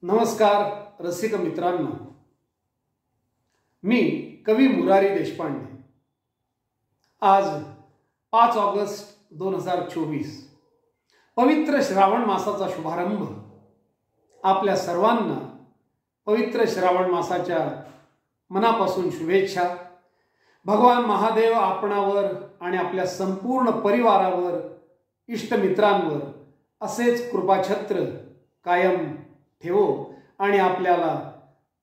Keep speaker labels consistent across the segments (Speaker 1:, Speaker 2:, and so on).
Speaker 1: नमस्कार रसिक मित्रांनो, मी कवी मुरारी देशपांडे। आज 5 ऑगस्ट 2024 पवित्र श्रावण मासाचा शुभारंभ। आपल्या सर्वांना पवित्र श्रावण मासाच्या मनापासून शुभेच्छा। भगवान महादेव आपणावर आणि आपल्या संपूर्ण परिवारावर, इष्टमित्रांवर असेच कृपाछत्र कायम ठेवो आणि आपल्याला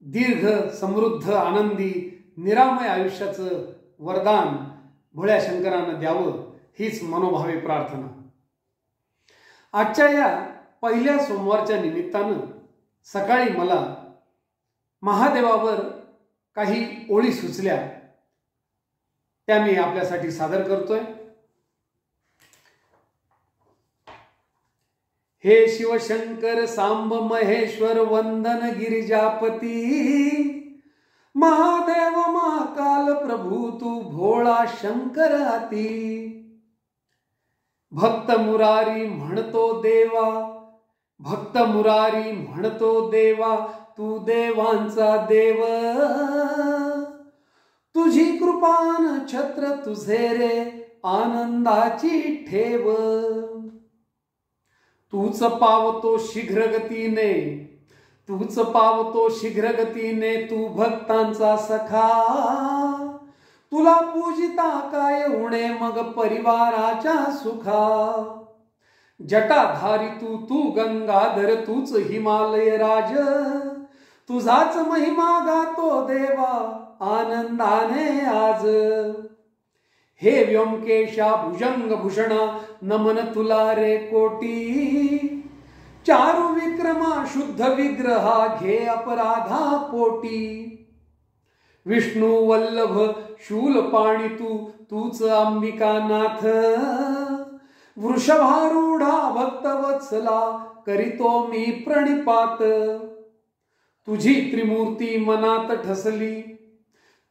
Speaker 1: दीर्घ, समृद्ध, आनंदी, निरामय आयुष्याचं वरदान भोळ्या शंकरानं द्यावं हीच मनोभावे प्रार्थना। आजच्या या पहिल्या सोमवारच्या निमित्तानं सकाळी मला महादेवावर काही ओळी सुचल्या, त्या मी आपल्यासाठी सादर करतोय। हे शिवशंकर सांब महेश्वर वंदन गिरिजापती, महादेव महाकाल प्रभू तू भोळा शंकर अति। भक्त मुरारी म्हणतो देवा, भक्त मुरारी म्हणतो देवा, तू देवांचा देव। तुझी कृपान छत्र तुझे रे आनंदाची ठेव। तूच पावतो शीघ्र गतीने, तूच पावतो शीघ्र गतीने, तू भक्तांचा सखा। तुला पूजिता काय उणे मग परिवाराच्या सुखा। जटाधारी तू गंगाधर, तूच हिमालय राज। तुझाच महिमा गातो देवा आनंदाने आज। हे व्योमकेशा भुजंग भूषणा, नमन तुला रे कोटी। चारु विक्रमा शुद्ध विग्रहा, घे अपराधा पोटी। विष्णू वल्लभ शूल पाणी तूच अंबिकानाथ। वृषभारूढा भक्तवत्सला, करीतो मी प्रणिपात। तुझी त्रिमूर्ती मनात ठसली,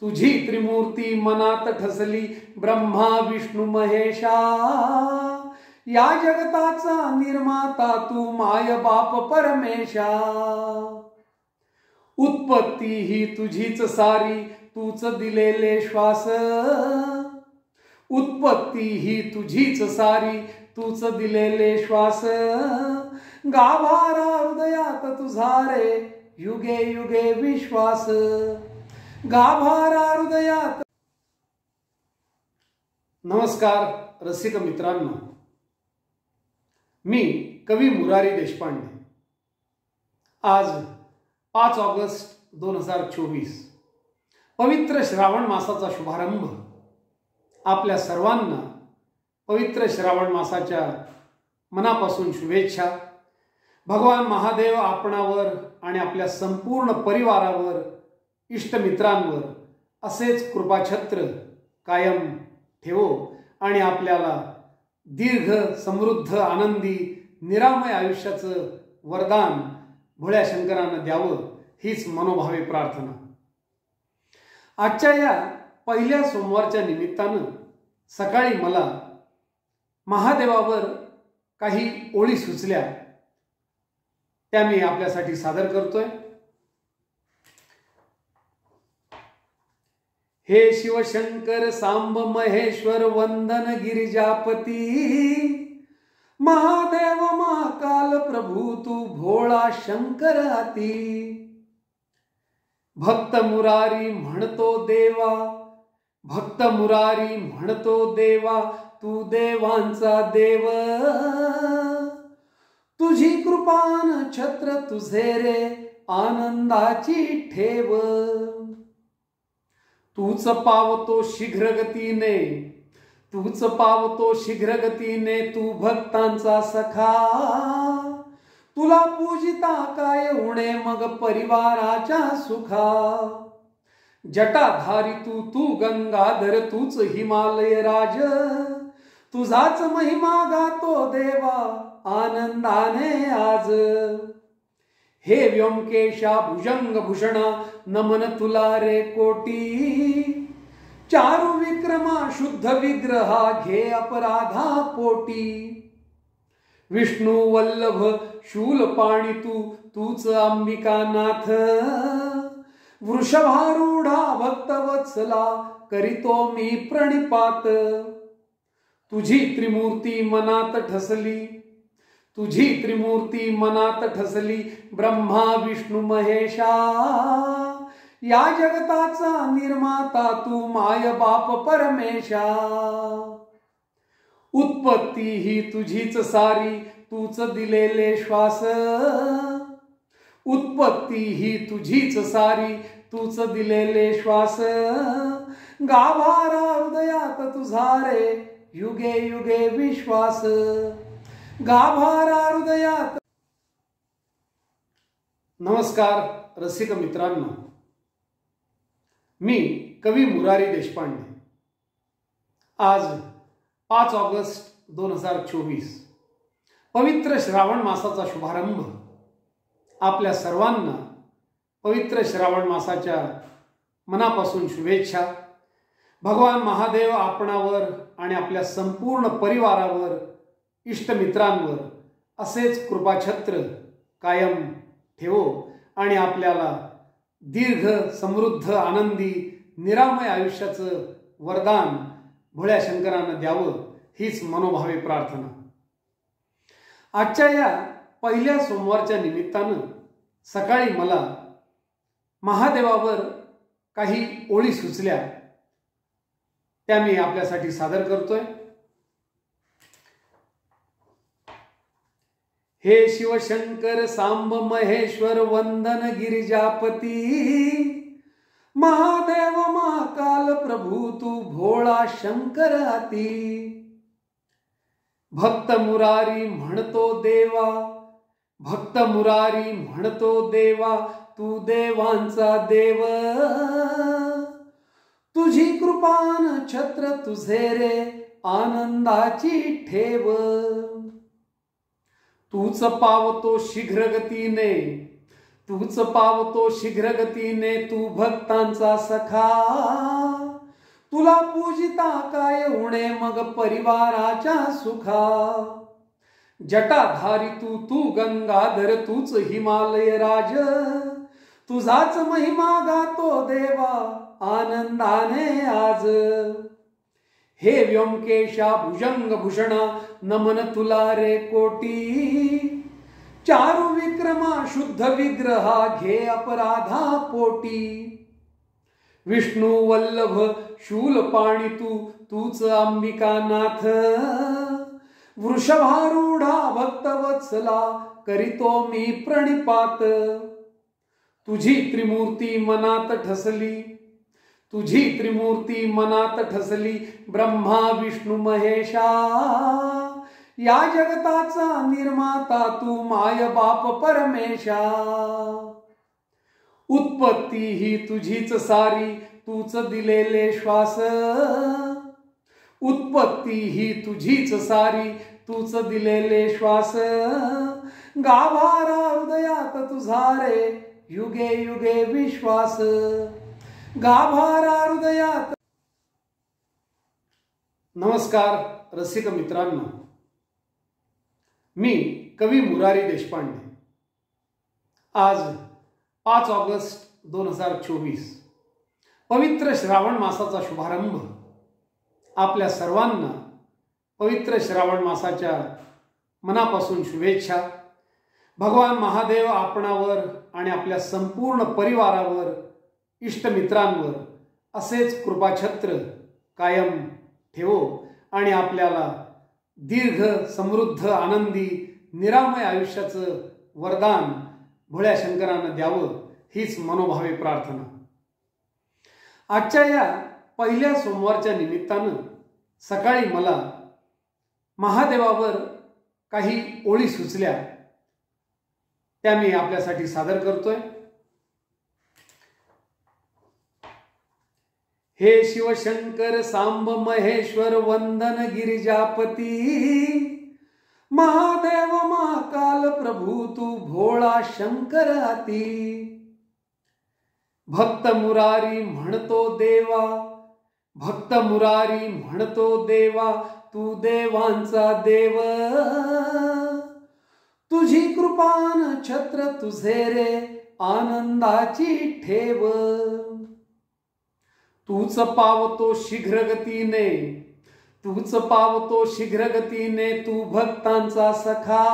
Speaker 1: तुझी त्रिमूर्ती मनात ठसली, ब्रह्मा विष्णू महेशा। या जगताचा निर्माता तू माय बाप परमेशा। उत्पत्ती ही तुझीच सारी, तूच दिलेले श्वास। उत्पत्ती ही तुझीच सारी, तूच दिलेले श्वास। गाभारा हृदयात तुझा रे युगे युगे विश्वास। गाभारा हृदयात। नमस्कार रसिक मित्रांनो, मी कवी मुरारी देशपांडे। आज 5 ऑगस्ट 2024 पवित्र श्रावण मासाचा शुभारंभ। आपल्या सर्वांना पवित्र श्रावण मासाच्या मनापासून शुभेच्छा। भगवान महादेव आपणावर आणि आपल्या संपूर्ण परिवारावर, इष्टमित्रांवर असेच कृपाछत्र कायम ठेवो आणि आपल्याला दीर्घ, समृद्ध, आनंदी, निरामय आयुष्याचं वरदान भोळ्या शंकरानं द्यावं हीच मनोभावे प्रार्थना। आजच्या या पहिल्या सोमवारच्या निमित्तानं सकाळी मला महादेवावर काही ओळी सुचल्या, त्या मी आपल्यासाठी सादर करतोय। हे शिवशंकर सांब महेश्वर वंदन गिरिजापती, महादेव महाकाल प्रभू तू भोळा शंकर अति। भक्त मुरारी म्हणतो देवा, भक्त मुरारी म्हणतो देवा, तू देवांचा देव। तुझी कृपान छत्र तुझे रे आनंदाची ठेव। तूच पावतो शीघ्र गतीने, तूच पावतो शीघ्र गतीने, तू भक्तांचा सखा। तुला पूजिता काय उणे मग परिवाराच्या सुखा। जटाधारी तू गंगाधर, तूच हिमालय राज। तुझाच महिमा गातो देवा आनंदाने आज। हे व्योमकेशा भुजंग भूषणा, नमन तुला रे कोटी। चारु विक्रमा शुद्ध विग्रहा, घे अपराधा पोटी। विष्णू वल्लभ शूलपाणी तूच अंबिकानाथ. वृषभारूढा भक्तवत्सला करीतो मी प्रणिपात. तुझी त्रिमूर्ती मनात ठसली, तुझी त्रिमूर्ती मनात ठसली, ब्रह्मा विष्णू महेशा. या जगताचा निर्माता तू माय बाप परमेशा. उत्पत्ती ही तुझीच सारी, तूच दिलेले श्वास. उत्पत्ती ही तुझीच सारी, तूच दिलेले श्वास. गाभारा हृदयात तुझा रे, युगे युगे विश्वास. गाभारा हृदयात. नमस्कार रसिक मित्रांनो, मी कवी मुरारी देशपांडे. आज 5 ऑगस्ट 2024 पवित्र श्रावण मासाचा शुभारंभ. आपल्या सर्वांना पवित्र श्रावण मासाच्या मनापासून शुभेच्छा. भगवान महादेव आपणावर आणि आपल्या संपूर्ण परिवारावर, इष्टमित्रांवर असेच कृपाछत्र कायम ठेवो आणि आपल्याला दीर्घ समृद्ध आनंदी निरामय आयुष्याचं वरदान भोळ्या शंकरानं द्यावं, हीच मनोभावे प्रार्थना. आजच्या या पहिल्या सोमवारच्या निमित्तानं सकाळी मला महादेवावर काही ओळी सुचल्या, त्या मी आपल्यासाठी सादर करतोय. हे शिवशंकर सांब महेश्वर वंदन गिरिजापती. महादेव महाकाल प्रभू तू भोळा शंकराती. भक्त मुरारी म्हणतो देवा, भक्त मुरारी म्हणतो देवा, तू देवांचा देव. तुझी कृपान छत्र तुझे रे, आनंदाची ठेव. तूच पावतो शीघ्रगतीने, तूच पावतो शीघ्रगतीने, तू भक्तांचा सखा. तुला पूजिता काय उणे मग परिवाराच्या सुखा. जटाधारी तू गंगाधर, तूच हिमालय राज. तुझाच महिमा गातो देवा आनंदाने आज. हे व्योमकेशा भुजंग भूषणा, नमन तुला रे कोटी. चारु विक्रमा शुद्ध विग्रहा, घे अपराधा पोटी. विष्णू वल्लभ शूलपाणी तूच अंबिकानाथ. वृषभारूढा भक्तवत्सला करीतो मी प्रणिपात. तुझी त्रिमूर्ती मनात ठसली, तुझी त्रिमूर्ती मनात ठसली, ब्रह्मा विष्णू महेशा. या जगताचा निर्माता तू माय बाप परमेशा. उत्पत्ती ही तुझीच सारी, तूच दिलेले श्वास. उत्पत्ती ही तुझीच सारी, तूच दिलेले श्वास. गाभारा हृदयात तुझा रे, युगे युगे विश्वास. गाभारा हृदयात. नमस्कार रसिक मित्रांनो, मी कवी मुरारी देशपांडे. आज 5 ऑगस्ट 2024 पवित्र श्रावण मासाचा शुभारंभ. आपल्या सर्वांना पवित्र श्रावण मासाच्या मनापासून शुभेच्छा. भगवान महादेव आपणावर आणि आपल्या संपूर्ण परिवारावर, इष्टमित्रांवर असेच कृपाछत्र कायम ठेवो आणि आपल्याला दीर्घ समृद्ध आनंदी निरामय आयुष्याचं वरदान भोळ्या शंकरानं द्यावं, हीच मनोभावे प्रार्थना. आजच्या या पहिल्या सोमवारच्या निमित्तानं सकाळी मला महादेवावर काही ओळी सुचल्या, त्या मी आपल्यासाठी सादर करतोय. हे शिवशंकर सांब महेश्वर वंदन गिरिजापती. महादेव महाकाल प्रभू तू भोळा शंकराती. भक्त मुरारी म्हणतो देवा, भक्त मुरारी म्हणतो देवा, तू देवांचा देव. तुझी कृपान छत्र तुझे रे आनंदाची ठेव. तूच पावतो शीघ्र गतीने, तूच पावतो शीघ्र गतीने, तू भक्तांचा सखा.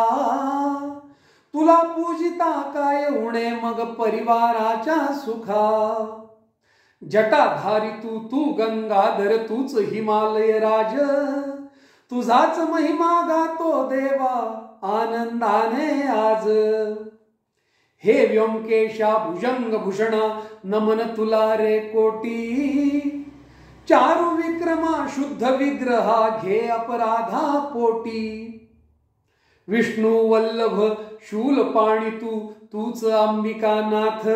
Speaker 1: तुला पूजिता काय उणे मग परिवाराच्या सुखा. जटाधारी तू गंगाधर, तूच हिमालय राज. तुझाच महिमा गातो देवा आनंदाने आज. हे व्यंकेशा भुजंग भूषणा, नमन तुला रे कोटी. चारु विक्रमा शुद्ध विग्रहा, घे अपराधा पोटी. विष्णू वल्लभ शूलपाणी तूच अंबिकानाथ.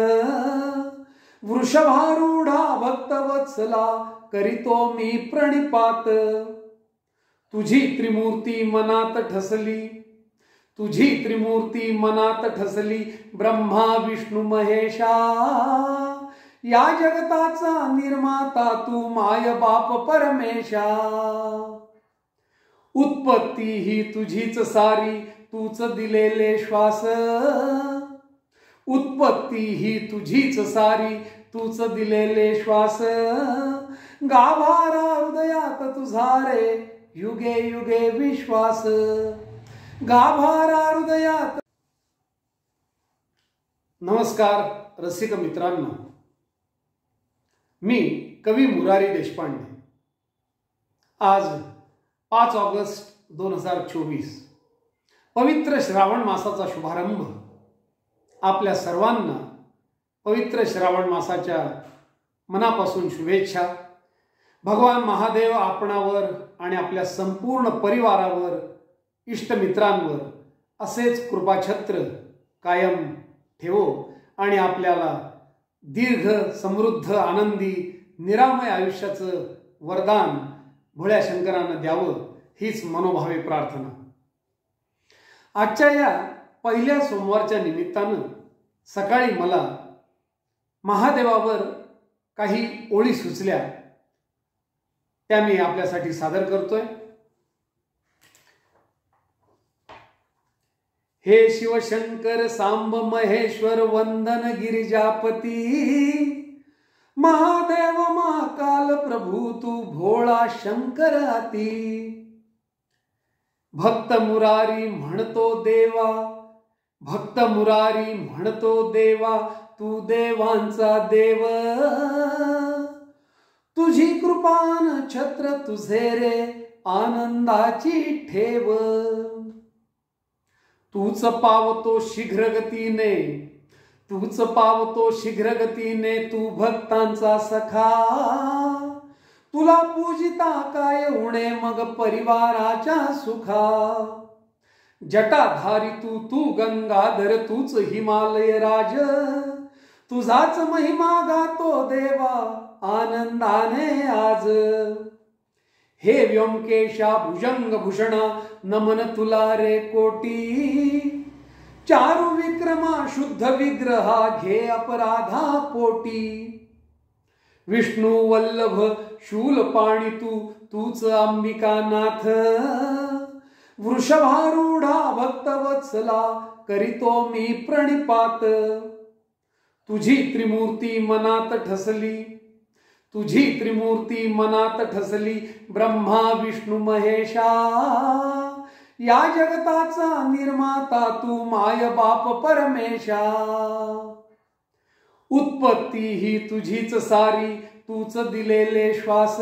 Speaker 1: वृषभारूढा भक्तवत्सला, करीतो मी प्रणिपात. तुझी त्रिमूर्ती मनात ठसली, तुझी त्रिमूर्ती मनात ठसली, ब्रह्मा विष्णू महेशा. या जगताचा निर्माता तू माय बाप परमेशा. उत्पत्ती ही तुझीच सारी, तूच दिलेले श्वास. उत्पत्ती ही तुझीच सारी, तूच दिलेले श्वास. गाभारा हृदयात तुझा रे युगे युगे विश्वास. गाभारा हृदयात. नमस्कार रसिक मित्रांनो, मी कवी मुरारी देशपांडे. आज 5 ऑगस्ट 2024 पवित्र श्रावण मासाचा शुभारंभ. आपल्या सर्वांना पवित्र श्रावण मासाच्या मनापासून शुभेच्छा. भगवान महादेव आपणावर आणि आपल्या संपूर्ण परिवारावर, इष्टमित्रांवर असेच कृपाछत्र कायम ठेवो आणि आपल्याला दीर्घ समृद्ध आनंदी निरामय आयुष्याचं वरदान भोळ्या शंकरानं द्यावं, हीच मनोभावे प्रार्थना. आजच्या या पहिल्या सोमवारच्या निमित्तानं सकाळी मला महादेवावर काही ओळी सुचल्या, त्या मी आपल्यासाठी सादर करतोय. हे शिवशंकर सांब महेश्वर वंदन गिरिजापती. महादेव महाकाल प्रभू तू भोळा शंकराती. भक्त मुरारी म्हणतो देवा, भक्त मुरारी म्हणतो देवा, तू देवांचा देव. तुझी कृपान छत्र तुझे रे आनंदाची ठेव. तूच पावतो शीघ्र गतीने, तूच पावतो शीघ्र गतीने, तू भक्तांचा सखा. तुला पूजिता काय उणे मग परिवाराच्या सुखा. जटाधारी तू गंगाधर, तूच हिमालय राज. तुझाच महिमा गातो देवा आनंदाने आज. हे व्यंकेशा भुजंग भूषणा, नमन तुला रे कोटी. चारु विक्रमा शुद्ध विग्रहा, घे अपराधा पोटी. विष्णू वल्लभ शूलपाणी तूच अंबिकानाथ. वृषभारूढा भक्तवत्सला, करीतो मी प्रणिपात. तुझी त्रिमूर्ती मनात ठसली, तुझी त्रिमूर्ती मनात ठसली, ब्रह्मा विष्णू महेशा. या जगताचा निर्माता तू माय बाप परमेशा. उत्पत्ती ही तुझीच सारी, तूच दिलेले श्वास.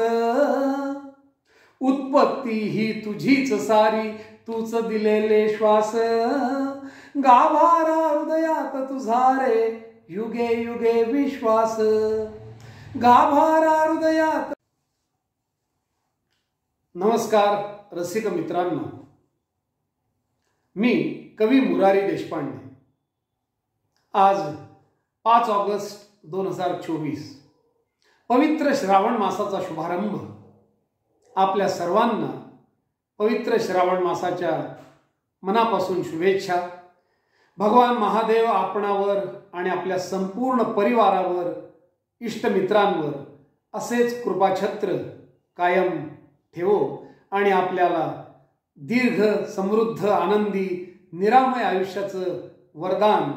Speaker 1: उत्पत्ती ही तुझीच सारी, तूच दिलेले श्वास. गाभारा हृदयात तुझा रे युगे युगे विश्वास. गाभारा हृदयात. नमस्कार रसिक मित्रांनो, मी कवी मुरारी देशपांडे. आज 5 ऑगस्ट 2024 पवित्र श्रावण मासाचा शुभारंभ. आपल्या सर्वांना पवित्र श्रावण मासाच्या मनापासून शुभेच्छा. भगवान महादेव आपणावर आणि आपल्या संपूर्ण परिवारावर, इष्टमित्रांवर असेच कृपाछत्र कायम ठेवो आणि आपल्याला दीर्घ समृद्ध आनंदी निरामय आयुष्याचं वरदान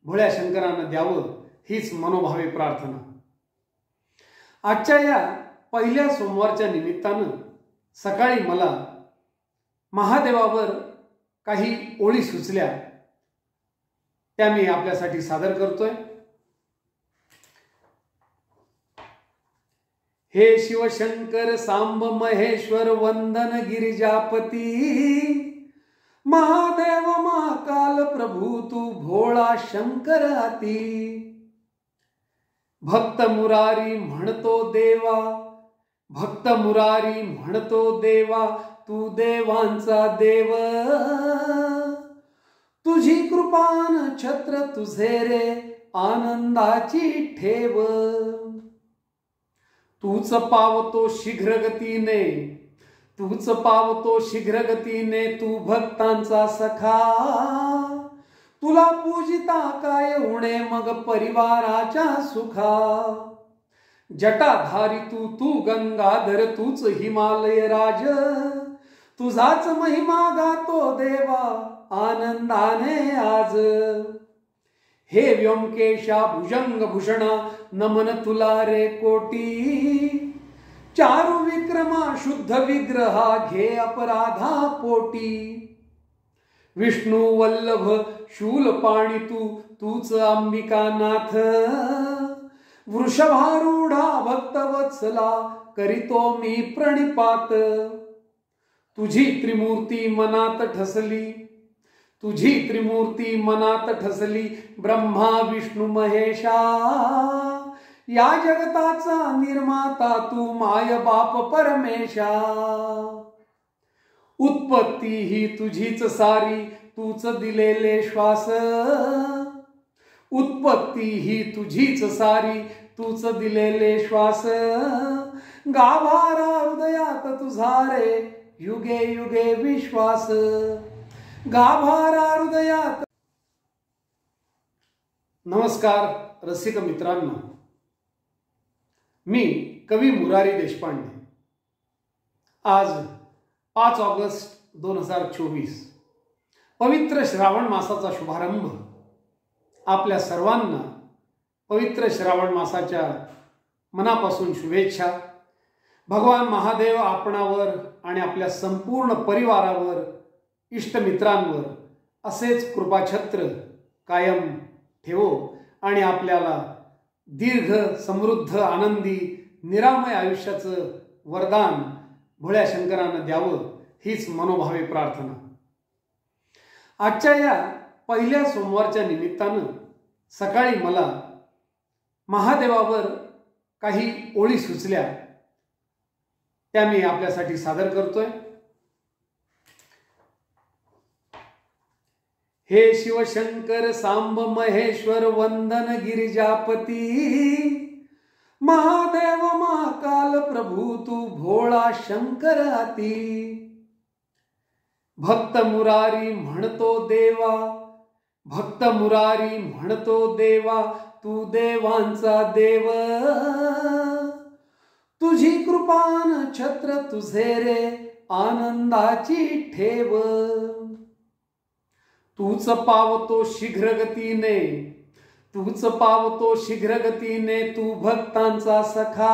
Speaker 1: भोळ्या शंकरानं द्यावं हीच मनोभावे प्रार्थना. आजच्या या पहिल्या सोमवारच्या निमित्तानं सकाळी मला महादेवावर काही ओळी सुचल्या, त्या मी आपल्यासाठी सादर करतोय. हे शिवशंकर सांब महेश्वर वंदन गिरिजापती, महादेव महाकाल प्रभू तू भोळा शंकर अति. भक्त मुरारी म्हणतो देवा, भक्त मुरारी म्हणतो देवा, तू देवांचा देव. तुझी कृपान छत्र तुझे रे आनंदाची ठेव. तूच पावतो शीघ्र गतीने, तूच पावतो शीघ्र गतीने, तू भक्तांचा सखा. तुला पूजिता काय उणे मग परिवाराच्या सुखा. जटाधारी तू, तू गंगाधर, तूच हिमालय राज. तुझाच महिमा गातो देवा आनंदाने आज. हे व्योमकेशा भुजंग भूषणा, नमन तुला रे कोटी. चारु विक्रमा शुद्ध विग्रहा, घे अपराधा पोटी. विष्णु वल्लभ शूल पाणी तू, तूच अंबिकानाथ. वृषभारूढा भक्तवत्सला, करीतो मी प्रणिपात. तुझी त्रिमूर्ती मनात ठसली, तुझी त्रिमूर्ती मनात ठसली, ब्रह्मा विष्णू महेशा. या जगताचा निर्माता तू, माय बाप परमेशा. उत्पत्ती ही तुझीच सारी, तूच दिलेले श्वास. उत्पत्ती ही तुझीच सारी, तूच दिलेले श्वास. गाभारा हृदयात तुझा रे युगे युगे विश्वास. गाभारा हृदयात. नमस्कार रसिक मित्रांनो, मी कवी मुरारी देशपांडे. आज 5 ऑगस्ट 2024 पवित्र श्रावण मासाचा शुभारंभ. आपल्या सर्वांना पवित्र श्रावण मासाच्या मनापासून शुभेच्छा. भगवान महादेव आपणावर आणि आपल्या संपूर्ण परिवारावर, इष्टमित्रांवर असेच कृपाछत्र कायम ठेवो आणि आपल्याला दीर्घ समृद्ध आनंदी निरामय आयुष्याचं वरदान भोळ्या शंकरानं द्यावं हीच मनोभावे प्रार्थना. आजच्या या पहिल्या सोमवारच्या निमित्तानं सकाळी मला महादेवावर काही ओळी सुचल्या, त्या मी आपल्यासाठी सादर करतोय. हे शिवशंकर सांब महेश्वर वंदन गिरिजापती, महादेव महाकाल प्रभू तू भोळा शंकर अति. भक्त मुरारी म्हणतो देवा, भक्त मुरारी म्हणतो देवा, तू देवांचा देव. तुझी कृपान छत्र तुझे रे आनंदाची ठेव. तूच पावतो शीघ्र गतीने, तूच पावतो शीघ्र गतीने, तू भक्तांचा सखा.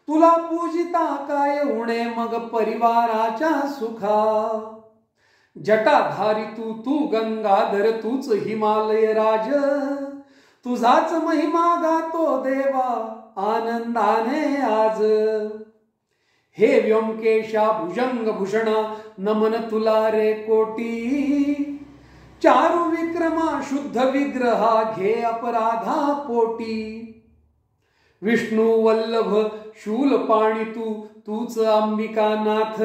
Speaker 1: तुला पूजिता काय उणे मग परिवाराच्या सुखा. जटाधारी तू, तू गंगाधर, तूच हिमालय राज. तुझाच महिमा गातो देवा आनंदाने आज. हे व्योमकेशा भुजंग भूषणा, नमन तुला रे कोटी. चारु विक्रमा शुद्ध विग्रहा, घे अपराधा पोटी. विष्णु वल्लभ शूल पाणी तू, तूच अंबिकानाथ.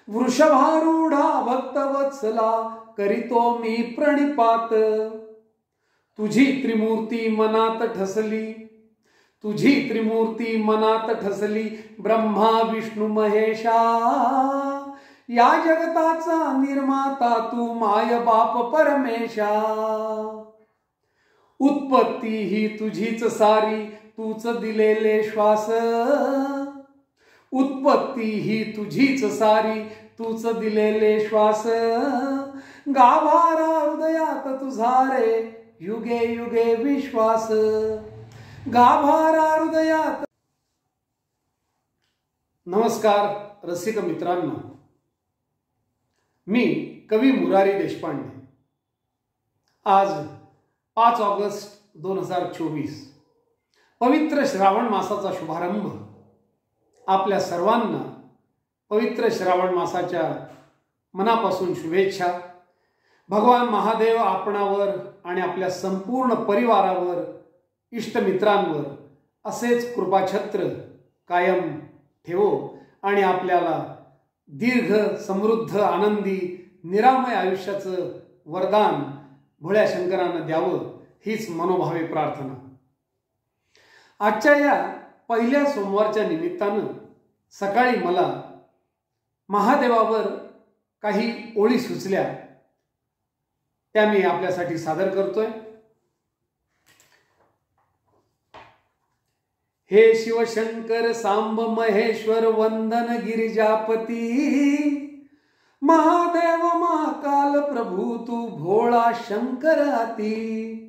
Speaker 1: वृषभारूढा भक्तवत्सला, करीतो मी प्रणिपात. तुझी त्रिमूर्ती मनात ठसली, तुझी त्रिमूर्ती मनात ठसली, ब्रह्मा विष्णू महेशा. या जगताचा निर्माता तू, माय बाप परमेशा. उत्पत्ती ही तुझीच सारी, तूच दिलेले श्वास. उत्पत्ती ही तुझीच सारी, तूच दिलेले श्वास, गाभारा हृदयात तुझा रे युगे युगे विश्वास, गाभारा हृदयात. नमस्कार रसिक मित्रांनो, मी कवी मुरारी देशपांडे. आज 5 ऑगस्ट 2024 पवित्र श्रावण मासाचा शुभारंभ. आपल्या सर्वांना पवित्र श्रावण मासाच्या मनापासून शुभेच्छा. भगवान महादेव आपणावर आणि आपल्या संपूर्ण परिवारावर, इष्टमित्रांवर असेच कृपाछत्र कायम ठेवो आणि आपल्याला दीर्घ, समृद्ध, आनंदी, निरामय आयुष्याचं वरदान भोळ्या शंकरानं द्यावं हीच मनोभावे प्रार्थना. आजच्या या पहिल्या सोमवारच्या निमित्तानं सकाळी मला महादेवावर काही ओळी सुचल्या, त्या मी आपल्यासाठी सादर करतोय. हे शिवशंकर सांब महेश्वर वंदन गिरिजापती, महादेव महाकाल प्रभू तू भोळा शंकर अति.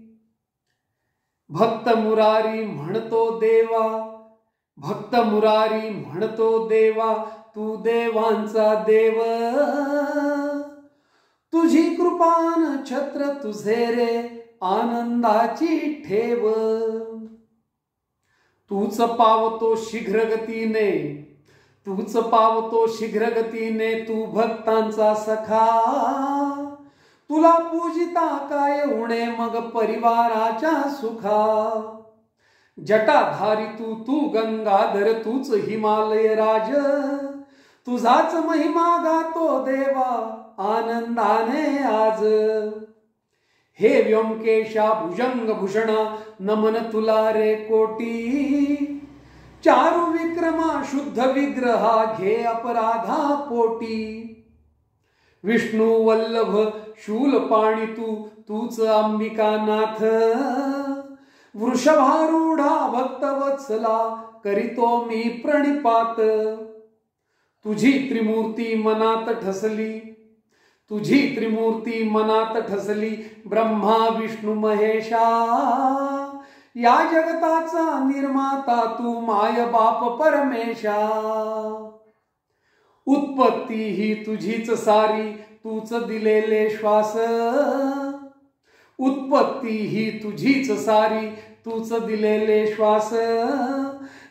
Speaker 1: भक्त मुरारी म्हणतो देवा, भक्त मुरारी म्हणतो देवा, तू देवांचा देव. तुझी कृपान छत्र तुझे रे आनंदाची ठेव. तूच पावतो शीघ्र गतीने, तूच पावतो शीघ्र गतीने, तू भक्तांचा सखा. तुला पूजिता काय उणे मग परिवाराच्या सुखा. जटाधारी तू, तू गंगाधर, तूच हिमालय राज. तुझाच महिमा गातो देवा आनंदाने आज. हे व्योमकेशा भुजंग भूषणा, नमन तुला रे कोटी. चारु विक्रमा शुद्ध विग्रहा, घे अपराधा पोटी. विष्णू वल्लभ शूल पाणी तू, तूच अंबिकानाथ. वृषभारूढा भक्तवत्सला, करीतो मी प्रणिपात. तुझी त्रिमूर्ती मनात ठसली, तुझी त्रिमूर्ती मनात ठसली, ब्रह्मा विष्णू महेशा. या जगताचा निर्माता तू, माय बाप परमेशा. उत्पत्ती ही तुझीच सारी, तूच दिलेले श्वास. उत्पत्ती ही तुझीच सारी, तूच दिलेले श्वास.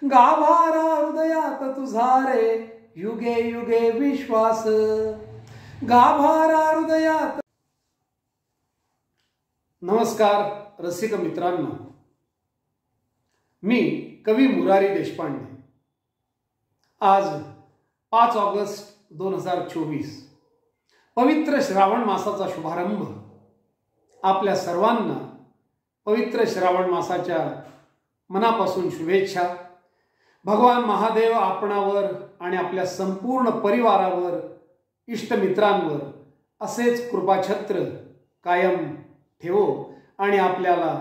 Speaker 1: गाभारा हृदयात तुझा रे युगे युगे विश्वास, गाभारा हृदयात. नमस्कार रसिक मित्रांनो, मी कवी मुरारी देशपांडे. आज 5 ऑगस्ट 2024 पवित्र श्रावण मासाचा शुभारंभ. आपल्या सर्वांना पवित्र श्रावण मासाच्या मनापासून शुभेच्छा. भगवान महादेव आपणावर आणि आपल्या संपूर्ण परिवारावर, इष्टमित्रांवर असेच कृपाछत्र कायम ठेवो आणि आपल्याला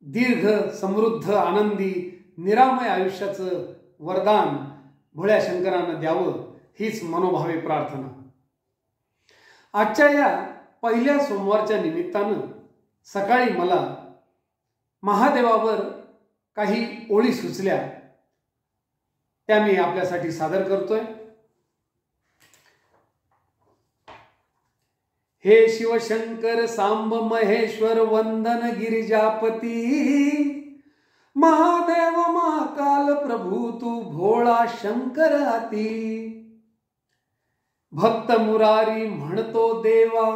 Speaker 1: दीर्घ, समृद्ध, आनंदी, निरामय आयुष्याचं वरदान भोळ्या शंकरानं द्यावं हीच मनोभावे प्रार्थना. आजच्या या पहिल्या सोमवारच्या निमित्तानं सकाळी मला महादेवावर काही ओळी सुचल्या, त्या मी आपल्यासाठी सादर करतोय. हे शिवशंकर सांब महेश्वर वंदन गिरिजापती, महादेव महाकाल प्रभू तू भोळा शंकर अति. भक्त मुरारी म्हणतो देवा,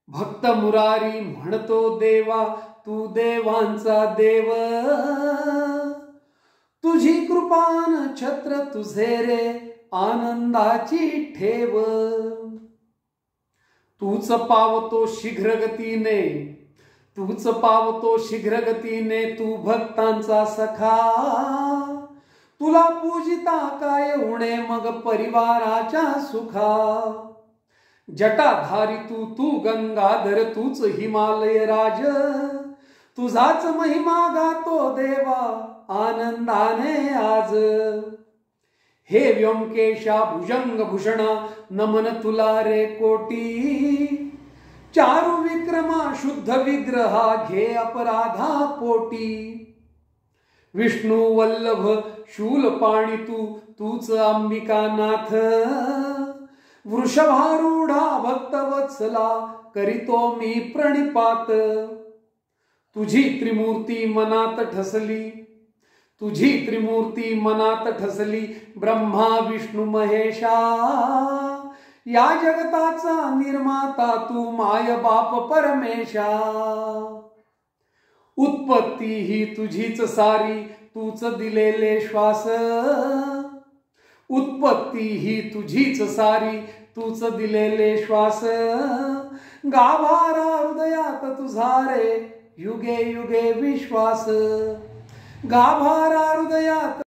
Speaker 1: भक्त मुरारी म्हणतो देवा, तू देवांचा देव. तुझी कृपान छत्र तुझे रे आनंदाची ठेव. तूच पावतो शीघ्र गतीने, तूच पावतो शीघ्र गतीने, तू भक्तांचा सखा. तुला पूजिता काय उणे मग परिवाराच्या सुखा. जटाधारी तू, तू गंगाधर, तूच हिमालय राज. तुझाच महिमा गातो देवा आनंदाने आज. हे व्योमकेशा भुजंग भूषणा नमन तुला रे कोटी. चारु विक्रमा शुद्ध विग्रहा घे अपराधा पोटी. विष्णू वल्लभ शूल पाणी तूच अंबिकानाथ. वृषभारूढा भक्तवत्सला करीतो मी प्रणिपात. तुझी त्रिमूर्ती मनात ठसली, तुझी त्रिमूर्ती मनात ठसली ब्रह्मा विष्णू महेशा. या जगताचा निर्माता तू माय बाप परमेशा. उत्पत्ती ही तुझीच सारी तूच दिलेले श्वास. उत्पत्ती ही तुझीच सारी तूच दिलेले श्वास. गाभारा हृदयात तुझा रे युगे युगे विश्वास. गाभारा हृदयात